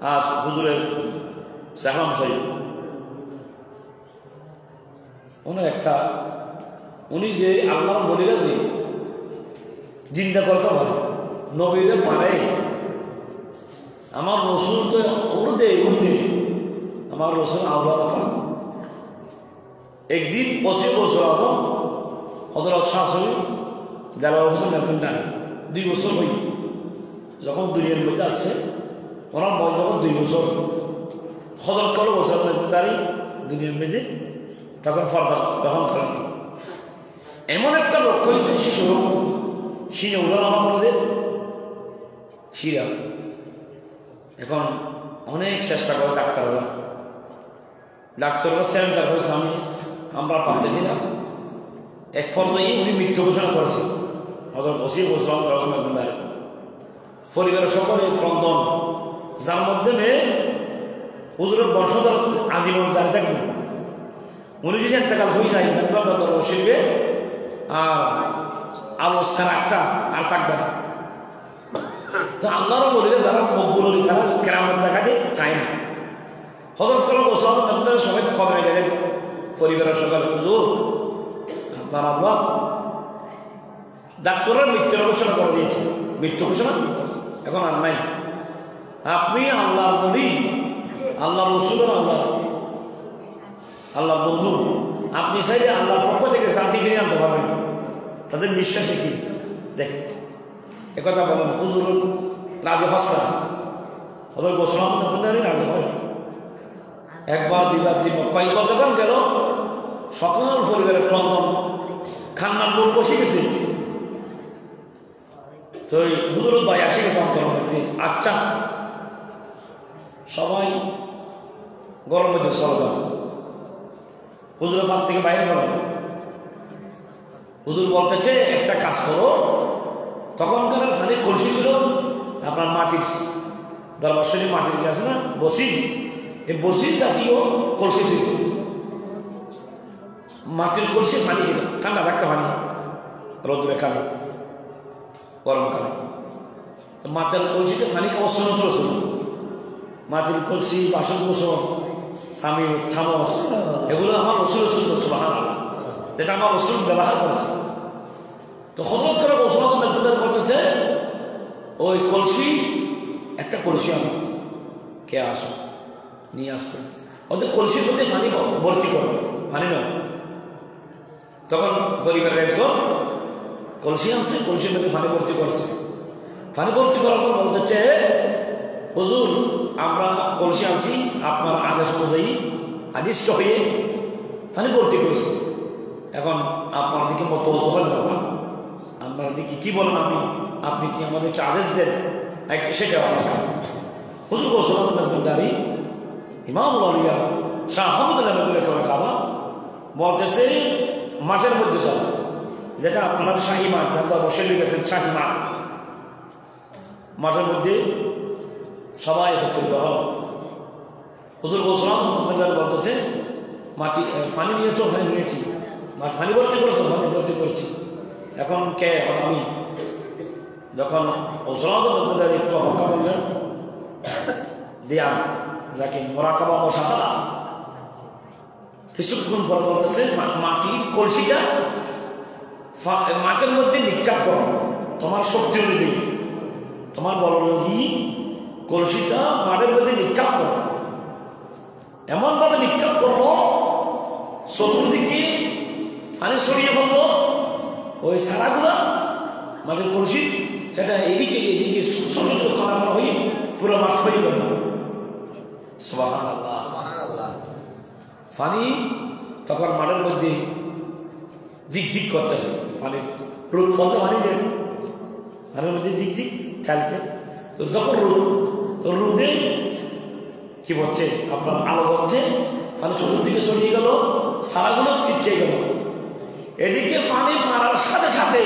আজ হুজুরের সাহলাম শরীফ ওনার একটা উনি যে আল্লাহর বলিরা যে জিন্দা করতে পারে নবীরে পারে আমার রসুল তো উর্দে আমার রসুল আল্লাহ পারে একদিন 25 বছর আগে হযরত শাহসুরি দেলাওয়ার হোসেন মেজবান্ডার 2 বছর হই যখন দুনিয়ার মধ্যে আসছে ওনার বয়স যখন 2 বছর হযরত কালো বছর মেজবান্ডারি দুনিয়ার মধ্যে তখন ফরদা গ্রহণ করেন এমন একটা লক্ষ্য হয়েছে শিশু শিনে উদাহরণ আমাদের শিরা এখন অনেক চেষ্টা করে ডাক্তাররা সেন্টার করেছে আমরা পারতেছি না এক পর্যায়ে উনি মৃত্যু ঘোষণা করেছে হযরত ওসি বসলাম পরিবারের সকলে ক্রন্দন যার মাধ্যমে হুজুরের বংশধর আজীবন জারি থাকবে উনি যদি ইন্তেকাল হয়ে যায় শিখবে আর আলোচনা একটা আর থাকবে না তো আল্লাহর বলিলে যারা মকবুল হলি তারা কেরামত দেখাতে চায় না হযরত কালো বসলাম সবাই খবর গেলেন পরিবারের সকালে হুজুর আপনার আল্লাহ ডাক্তাররা মৃত্যুর ঘোষণা করে দিয়েছে মৃত্যু ঘোষণা এখন আর নাই আপনি আল্লাহ বলি আল্লাহ রসুল আল্লাহ বন্ধু আপনি চাইলে আল্লাহর পক্ষ থেকে শান্তি ফিরে আনতে পারবেন তাদের বিশ্বাসে কি দেখেন একথা বলেন হুজুর রাজু হাসা হযরত বসলাম রাজু হয় একবার দুইবার তিনবার কয়েকবার যখন গেল সকল পরিবারের ক্রন্দন খান্নার লোক বসে গেছে তো হুজুর দয় আসে গেছে অন্তর মধ্যে আচ্ছা সবাই গরম মধ্যে চলবে হুজুরের ফাঁক থেকে বাইরে করেন হুজুর বলতেছে একটা কাজ করো তখনকার ফানে কলসি ছিল আপনার মাটির দরবার শরীফ মাটির আছে না বসি এই বসি জাতীয় কলসি ছিল মাটির কলসি পানি ঠান্ডা থাকতে পানি রোদ্রে কালে গরমকালে মাটির কলসিতে পানি খাওয়ার সুন্নত ছিল মাটির কলসি বাসন কুসন স্বামী চামচ এগুলো আমার রসুল সুবহানাল্লাহ যেটা আমার রসুল ব্যবহার করেছে তো হযরত করে রসুল করতেছে ওই কলসি একটা কলসি আমি কে আসো নিয়ে আসছে ওদের কলসির মধ্যে পানি ভর্তি করো পানি নয় তখন পরিবারের একজন কলসি আনছে কলসির মধ্যে পানি ভর্তি করছে পানি ভর্তি করার পর বলতেছে হুজুর আমরা কলসি আনছি আপনার আদেশ অনুযায়ী আদিষ্ট হয়ে পানি ভর্তি করেছি এখন আপনার দিকে মত হল না আপনার দিকে কি বলেন আপনি কি আমাদেরকে আদেশ দেন সেটা হুজুর গোসলারি ইমামুল আউলিয়া শাহ আহমদুল্লাহ কাবা বলতেছে মাঠের মধ্যে চলা যেটা আপনারা শাহী মাঠ যারা বসে গেছেন শাহী মাঠ মাঠের মধ্যে সবাই একত্রিত হল হুজুর গোসলাম বলতেছে মাটি পানি নিয়েছো ওখানে নিয়েছি পানি ভর্তি করেছো পানি ভর্তি করছি এখন কে আমি যখন গোসলাম একটু অপেক্ষা করলেন দিয়ান যাকে মোরাকাবা মশাহাদা কিছুক্ষণ পর বলতেছে মাটির কলসিটা মাটির মধ্যে নিক্ষেপ করো তোমার শক্তি অনুযায়ী তোমার বড় যদি কলসিটা মাটির মধ্যে নিক্ষেপ করো এমনভাবে নিক্ষেপ করবো চতুর্দিকে পানি ছড়িয়ে পড়লো ওই সারাগুলা মাটির কলসি সেটা এদিকে ছোট ছোট খানা হয়ে পুরো মাঠ হয়ে গেল সুবহানাল্লাহ পানি তখন মাঠের মধ্যে ঝিকঝিক করতেছে পানির রোদ ফলতে পানি যায় মাঠের মধ্যে ঝিকঝিক খেলতে তো যখন রোদে কি হচ্ছে আপনার আলো হচ্ছে পানি চতুর্দিকে ছড়িয়ে গেল সারাগুলো ছিটকে গেল এদিকে পানি মারার সাথে সাথে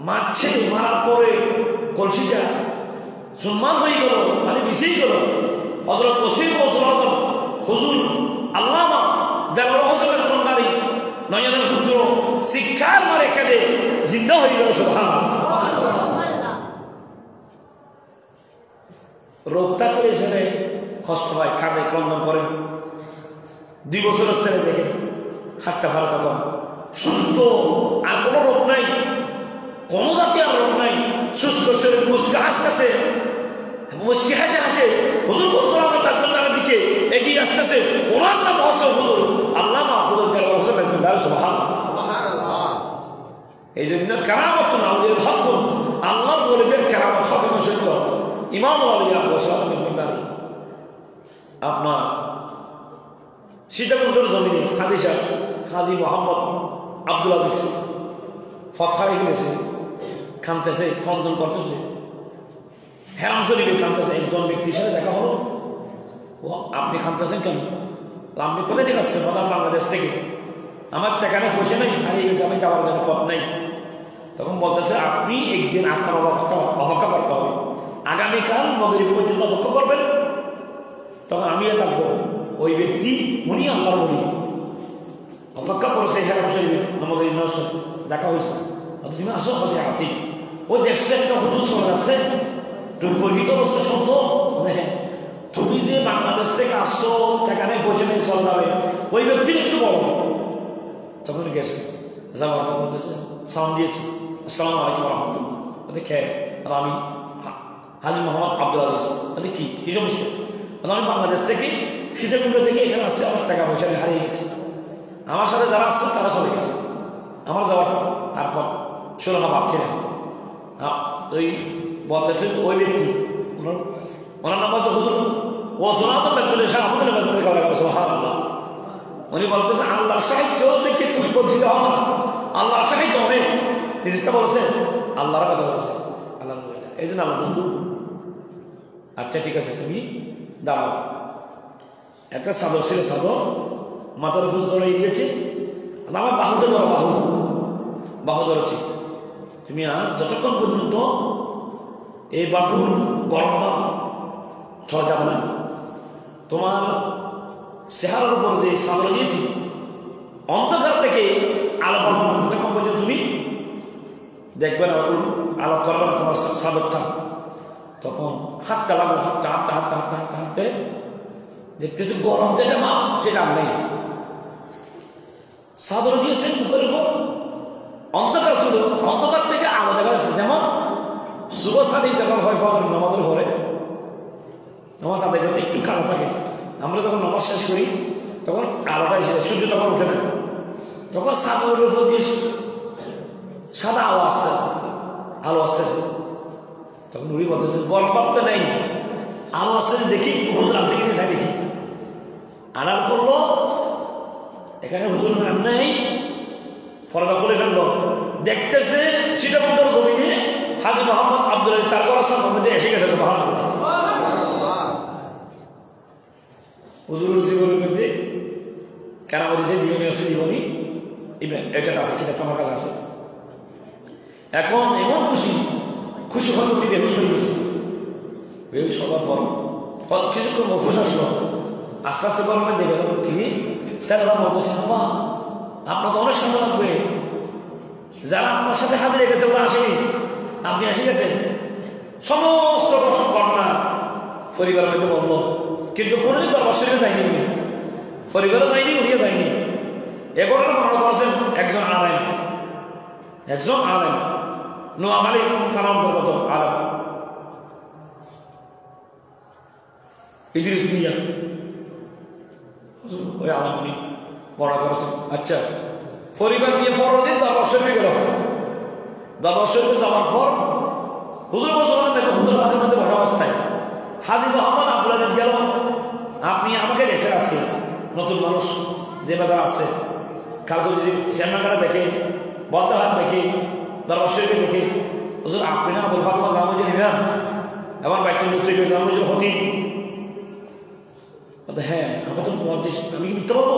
মারছে মারার পরে কলসিটা সম্মান হয়ে গেল পানি মিশেই গেল হযরত ওসির হুজুর আল্লামা দেওয়ার হোসেনের কন্যারি নয়নের পুত্র শিক্ষার মারে কেঁদে জিন্দা হয়ে গেল সুবহানাল্লাহ রোগ থাকলে ছেলে কষ্ট হয়, খাবে, ক্রন্দন করেন। 2 বছরের ছেলে দেখে হাঁটতে পারে, তখন সুস্থ, আর কোনো রোগ নাই, কোনো জাতীয় রোগ নাই, সুস্থ শরীর, মুচকি হাসতেছে, মুচকি হাসে হাসে হুজুর বলছিলাম তার দিকে এগিয়ে আসতেছে। ওনার নাম হসর হুজুর, আল্লাহ মাহফুজুর হসর দেখবেন। এই জন্য কেরামত না ওদের ভাগ্য, আল্লাহ বলেদের কেরামত হবে না সত্য। ইমাম আলিয়া আপনার সীতাকুণ্ডের জমিনে হাজি সাহেব, হাজি মোহাম্মদ আব্দুল আজিজ ফতখারে গেছে, কাঁদতেছে, খন্দন করতেছে, হেরাম শরীফে কাঁদতেছে। একজন ব্যক্তির সাথে দেখা হলো, ও আপনি কাঁদতেছেন কেন? আপনি কোথায় থেকে আসছেন? বাংলাদেশ থেকে। আমার টাকাটা পয়সা নেই, হারিয়ে গেছে, আমি যাওয়ার জন্য পথ নেই। তখন বলতেছে আপনি একদিন আপনার অপেক্ষা করতে হবে, আগামীকাল মাগরিব পর্যন্ত অপেক্ষা করবেন, তখন আমিও থাকবো। ওই ব্যক্তি উনি আল্লাহর ওলি, অপেক্ষা করেছে হেরাম শরীফে, আমাদের দেখা হয়েছে। তুমি আসো, হবে আসি। ও দেখছে একটা হুজুর চলে যাচ্ছে, তুমি গর্বিত অবস্থা শুনতো, তুমি যে বাংলাদেশ থেকে আসছো, টাকা নেই, পয়সা নেই, চল যাবে। ওই ব্যক্তির একটু বড়, তখন গেছে, যাওয়ার পর বলতেছে, সালাম দিয়েছে, আসসালামু আলাইকুম রহমতুল্লাহ। ওদের খেয়ে, আর আমি হাজি মোহাম্মদ আব্দুল আজিজ। ওদের কি সমস্যা? আমি বাংলাদেশ থেকে সীতাকুণ্ড থেকে এখানে আসছে, আমার টাকা পয়সা হারিয়ে গেছে। আমার সাথে যারা আসছে তারা চলে গেছে, আমার যাওয়ার আর ফল সুরক্ষা পাচ্ছি না। ওই বলতেছে ওই ব্যক্তি, ওনার নাম হচ্ছে হুজুর ও সোনাতন ব্যাপারে আমাদের ব্যাপারে খাওয়া গেল। সুবহানাল্লাহ। উনি বলতেছে আল্লাহর সাহিত্য দেখে তুমি বলছিলে হবে না, আল্লাহর সাহিত্য অনেক। নিজেরটা বলছে, আল্লাহর কথা বলছে, আল্লাহ এই জন্য আল্লাহ বন্ধু। আচ্ছা ঠিক আছে, তুমি দাঁড়াও। একটা চাদর ছিল, চাদর মাথার উপর জড়াই দিয়েছে, আমার বাহুতে ধরো, বাহু ধরেছে। তুমি আর যতক্ষণ পর্যন্ত এই বাহুর গরমটা ছড়া যাবে না, তোমার চেহারার উপর যে চাদর দিয়েছি অন্ধকার থেকে আলো পাবো না, ততক্ষণ পর্যন্ত তুমি দেখবে না, আলো করবে না তোমার চাদরটা। তখন হাতটা লাগলো, হাঁটতে দেখতেছি গরম যেটা মা সেটা আর নেই। চাদর দিয়েছে মুখের উপর, অন্ধকার ছিল, অন্ধকার থেকে আলো দেখা যাচ্ছে। যেমন শুভ সাদী যখন হয় ফজর নামাজের পরে, নামাজ আদায় করতে একটু কালো থাকে, আমরা যখন নামাজ শেষ করি তখন আলোটা এসে সূর্য তখন উঠে না, তখন চাদরের উপর দিয়ে সাদা আলো আসতেছে। তখন উনি বলতেছে গরম ভাবতে নেই, আলো আসতেছে, দেখি হুজুর আছে কিনে চাই দেখি। আড়াল করলো, এখানে হুজুর নাম নেই, ফরদা করে ফেললো, দেখতেছে সীতাকুণ্ডের জমিনে হাজি মোহাম্মদ আব্দুল আজিজ তার করার সামনে এসে গেছে। সুবহানাল্লাহ। হুজুরের জীবনের মধ্যে কেরামতি যে জীবনী আছে, জীবনী এটা আছে, কিতাবটা আমার কাছে আছে। এখন এমন খুশি হল, উনি বেহুশ হয়ে গেছে। বেহুশ হওয়ার পর কিছুক্ষণ মফুস আসলো, আস্তে আস্তে গরমে দেখে কি স্যারেরা বলতেছে, বাবা আপনার তো অনেক সময় লাগবে, যারা আপনার সাথে হাজির গেছে ওরা আসেনি, আপনি এসে গেছেন। সমস্ত ঘটনা পরিবারের মধ্যে বললো, কিন্তু কোনোদিন দরবার শরীফে যায়নি, উনি পরিবারে যায়নি, উনিও যায়নি। এ ঘটনা বর্ণনা করেছেন একজন আলেম নোয়াখালী থানা অন্তর্গত আলেম ইদ্রিস মিয়া, ওই আলেম উনি বর্ণনা করেছেন। আচ্ছা, পরিবার নিয়ে পরদিন দরবার শরীফে গেল। দরবার শরীফে যাওয়ার পর হুজুর বলছেন দেখো, হুজুর হাতের মধ্যে বসা অবস্থায় হাজি মোহাম্মদ আব্দুল আজিজ গেল, আপনি আমাকে দেখছেন আজকে নতুন মানুষ যে বাজার আসছে, কালকে যদি চেয়ারম্যানরা দেখে, বলতাহাট দেখে, দরবার শরীফে দেখে, হুজুর আপনি না আবুল ফাতেমা জামাজি নিবেন, আমার বাইকের মৃত্যু হয়েছে, জামাজির হতি। হ্যাঁ, আমি তো বলছি, আমি কি মিথ্যা বলবো?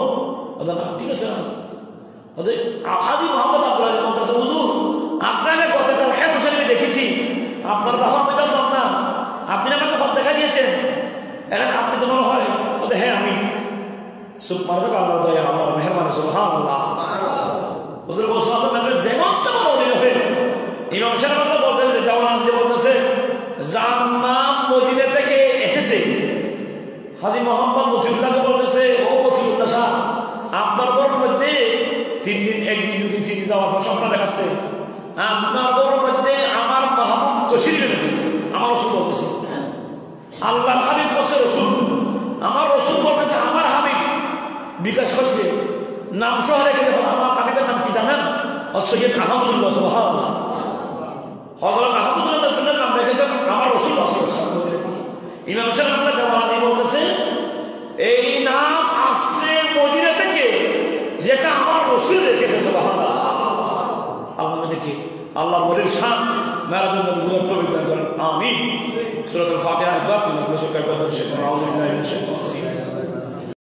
না, ঠিক আছে। হাজি মোহাম্মদ আব্দুল আজিজ বলতেছে, হুজুর আপনাকে গতকাল হেরাম শরীফে দেখেছি, আপনার বাবা আমি জানলাম না, আপনি আমাকে সব দেখা দিয়েছেন, এটা আপনি তো মনে হয়? হ্যাঁ আমি। আল্লাহ দয়া, আমার মেহরবানি। সুবহানাল্লাহ। হুজুর বলছেন যেমন তেমন অধীন হয়ে ইমাম সাহেব বলতেছে, যেমন আজ যে বলতেছে জান্নাত মদিনা থেকে হাজী মোহাম্মদ মতিউল্লাহকে বলতেছে, ও মতিউল্লাহ শাহ, আপনার ঘরের মধ্যে 3 দিন 1 দিন 2 দিন 3 দিন যাওয়ার পর স্বপ্ন দেখাচ্ছে, আপনার ঘরের মধ্যে আমার মাহবুব তশরিফ এনেছে। আমার রসুল বলতেছে, আল্লাহ হাবিব বসে রসুল, আমার রসুল বলতেছে আমার হাবিব বিকাশ করছে নাম সহ রেখে দেখুন। আমার হাবিবের নাম কি জানেন? সৈয়দ আহমদুল্লাহ। সুবহানাল্লাহ। হযরত আহমদুল্লাহ নাম রেখেছেন আমার রসুল। ইমাম সাহেব জামালি বলতেছে, এই নাম আসছে মদিনা থেকে, যেটা আমার রসুল রেখেছে। সুবহানাল্লাহ। আল্লাহ দেখি আল্লাহ বলের শান মেরাজুল নবী কবিতা করেন। আমিন। সূরাতুল ফাতিহা একবার, 3 কথা শেখ। আউযু বিল্লাহি মিনাশ শাইতানির রাজিম।